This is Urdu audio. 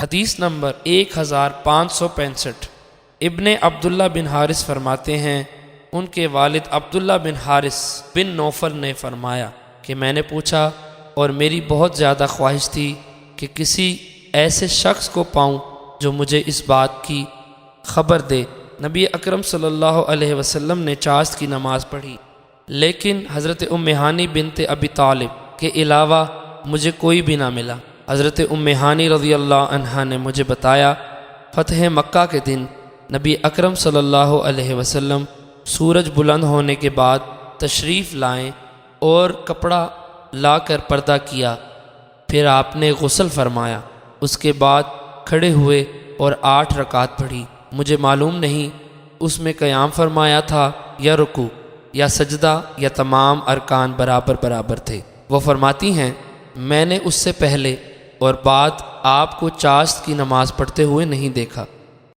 حدیث نمبر 1565۔ ابن عبداللہ بن حارث فرماتے ہیں ان کے والد عبداللہ بن حارث بن نوفل نے فرمایا کہ میں نے پوچھا اور میری بہت زیادہ خواہش تھی کہ کسی ایسے شخص کو پاؤں جو مجھے اس بات کی خبر دے۔ نبی اکرم صلی اللہ علیہ وسلم نے چاشت کی نماز پڑھی، لیکن حضرت ام ہانی بنت ابی طالب کے علاوہ مجھے کوئی بھی نہ ملا۔ حضرت ام ہانی رضی اللہ عنہا نے مجھے بتایا فتح مکہ کے دن نبی اکرم صلی اللہ علیہ وسلم سورج بلند ہونے کے بعد تشریف لائیں اور کپڑا لا کر پردہ کیا، پھر آپ نے غسل فرمایا، اس کے بعد کھڑے ہوئے اور 8 رکعت پڑھی۔ مجھے معلوم نہیں اس میں قیام فرمایا تھا یا رکوع یا سجدہ یا تمام ارکان برابر برابر تھے۔ وہ فرماتی ہیں میں نے اس سے پہلے اور بعد آپ کو چاشت کی نماز پڑھتے ہوئے نہیں دیکھا۔